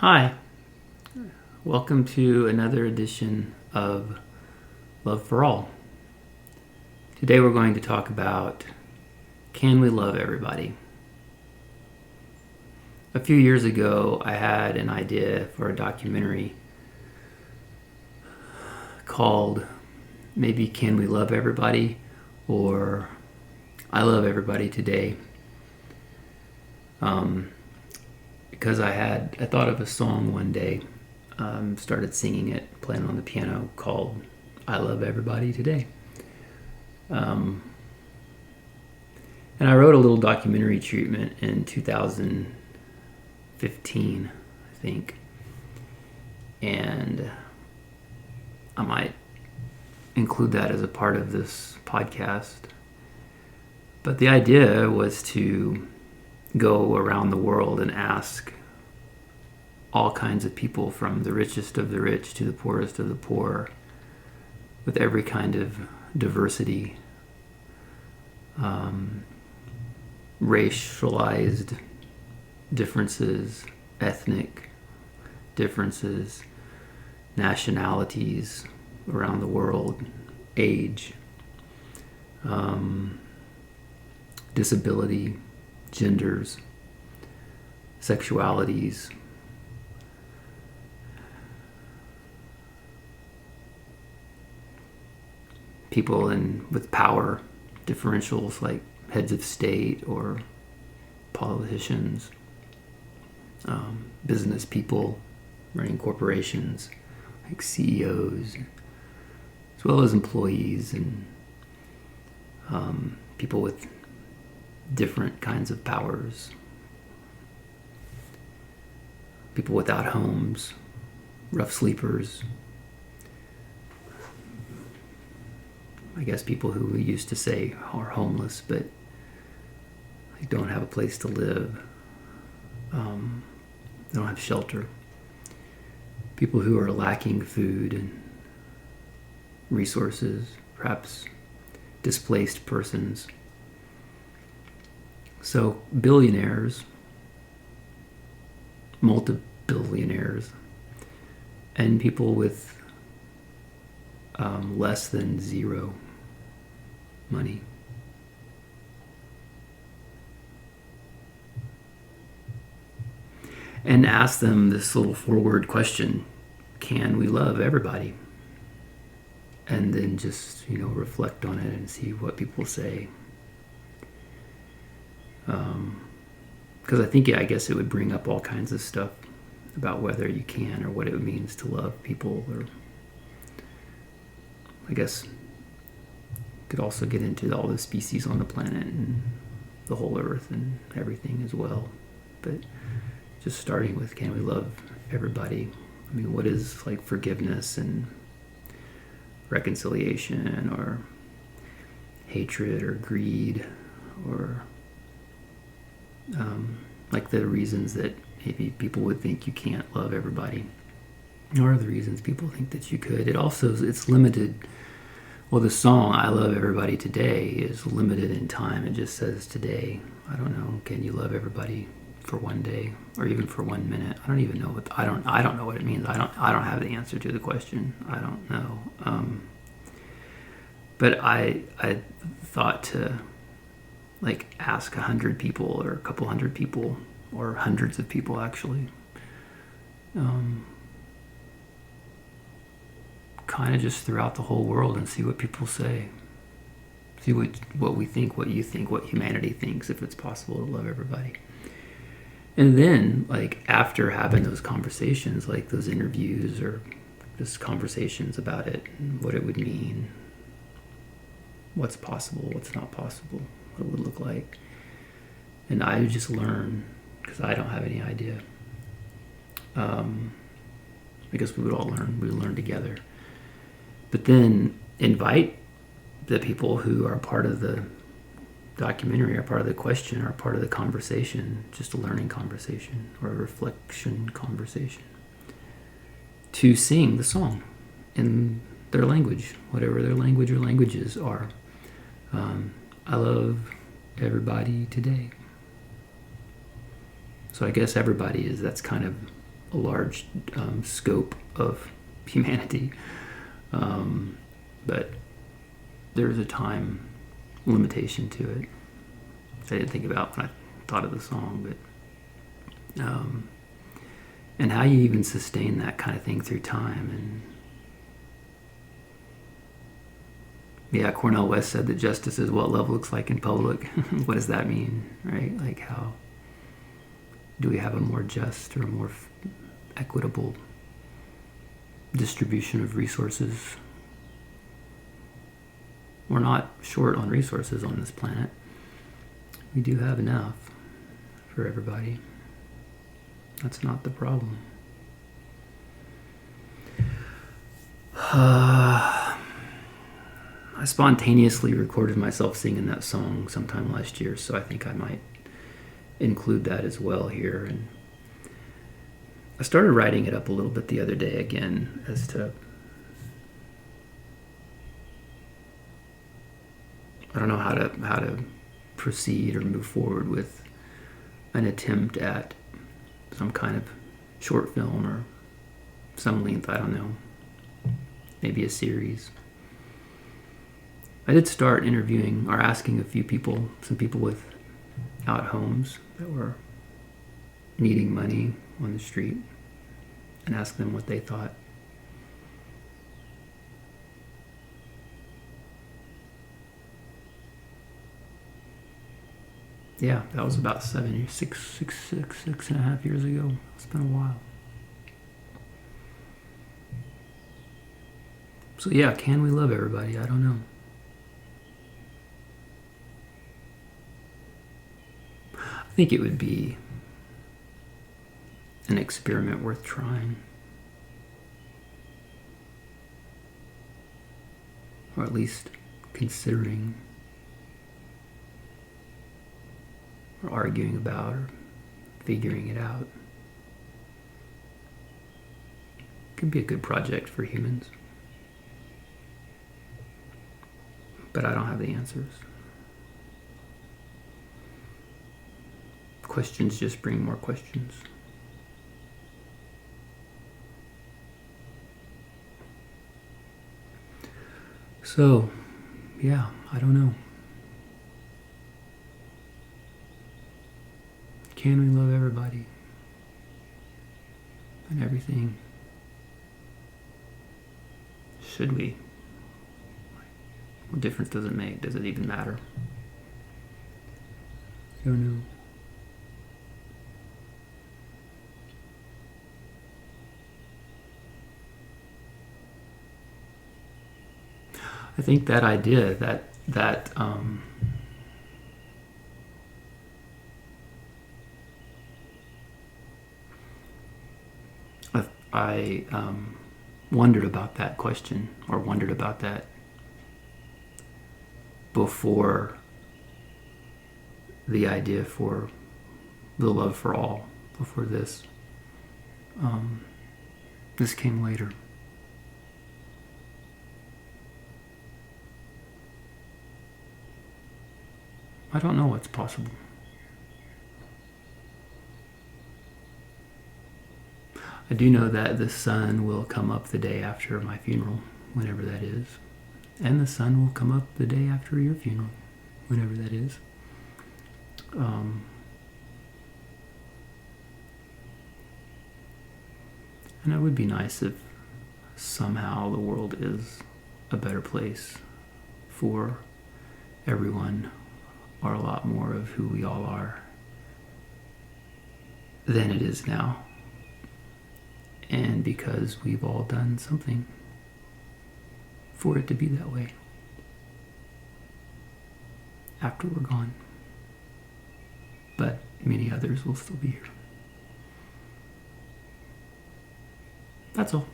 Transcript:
Hi, welcome to another edition of Love for All. Today we're going to talk about can we love everybody? A few years ago, I had an idea for a documentary called maybe Can We Love Everybody or I Love Everybody Today. Because I thought of a song one day, started singing it, playing on the piano, called I Love Everybody Today. And I wrote a little documentary treatment in 2015, I think. And I might include that as a part of this podcast. But the idea was to go around the world and ask all kinds of people, from the richest of the rich to the poorest of the poor, with every kind of diversity, racialized differences, ethnic differences, nationalities around the world, age, disability, genders, sexualities, people with power differentials like heads of state or politicians, business people running corporations like CEOs, as well as employees and people with different kinds of powers, people without homes, rough sleepers, I guess people who we used to say are homeless but don't have a place to live, they don't have shelter, people who are lacking food and resources, perhaps displaced persons. So billionaires, multi-billionaires, and people with less than zero money. And ask them this little four-word question: can we love everybody? And then just, reflect on it and see what people say. Because I guess it would bring up all kinds of stuff about whether you can or what it means to love people, or I guess could also get into all the species on the planet and the whole earth and everything as well. But just starting with, can we love everybody? What is forgiveness and reconciliation, or hatred or greed, or the reasons that maybe people would think you can't love everybody, or the reasons people think that you could. It's limited. Well, the song I Love Everybody Today is limited in time. It just says today. I don't know, can you love everybody for one day or even for 1 minute? I don't even know I don't know what it means. I don't have the answer to the question. I don't know. But I thought to ask 100 people or a couple hundred people or hundreds of people actually, kind of just throughout the whole world, and see what people say, see what we think, what you think, what humanity thinks, if it's possible to love everybody. And then after having those conversations, those interviews or just conversations about it and what it would mean, what's possible, what's not possible, what it would look like. And I would just learn, because I don't have any idea. I guess we would all learn. We would learn together. But then invite the people who are part of the documentary, are part of the question, are part of the conversation, just a learning conversation or a reflection conversation, to sing the song in their language, whatever their language or languages are. I love everybody today. So I guess everybody that's kind of a large scope of humanity. But there's a time limitation to it. I didn't think about when I thought of the song, but and how you even sustain that kind of thing through time. And yeah, Cornel West said that justice is what love looks like in public. What does that mean, right? Like, how do we have a more just or a more equitable distribution of resources? We're not short on resources on this planet. We do have enough for everybody. That's not the problem. I spontaneously recorded myself singing that song sometime last year, so I think I might include that as well here. And I started writing it up a little bit the other day again as to, I don't know how to proceed or move forward with an attempt at some kind of short film or some length, I don't know, maybe a series. I did start interviewing or asking a few people, some people without homes that were needing money on the street, and ask them what they thought. Yeah, that was about 6.5 years ago. It's been a while. So yeah, can we love everybody? I don't know. I think it would be an experiment worth trying. Or at least considering, or arguing about, or figuring it out. It could be a good project for humans. But I don't have the answers. Questions just bring more questions. So, yeah, I don't know. Can we love everybody and everything? Should we? What difference does it make? Does it even matter? I don't know. I think that idea, that I wondered about that question, or wondered about that before the idea for the love for all, before this. This came later. I don't know what's possible. I do know that the sun will come up the day after my funeral, whenever that is. And the sun will come up the day after your funeral, whenever that is. And it would be nice if somehow the world is a better place for everyone, or a lot more of who we all are, than it is now. And because we've all done something for it to be that way after we're gone. But many others will still be here. That's all.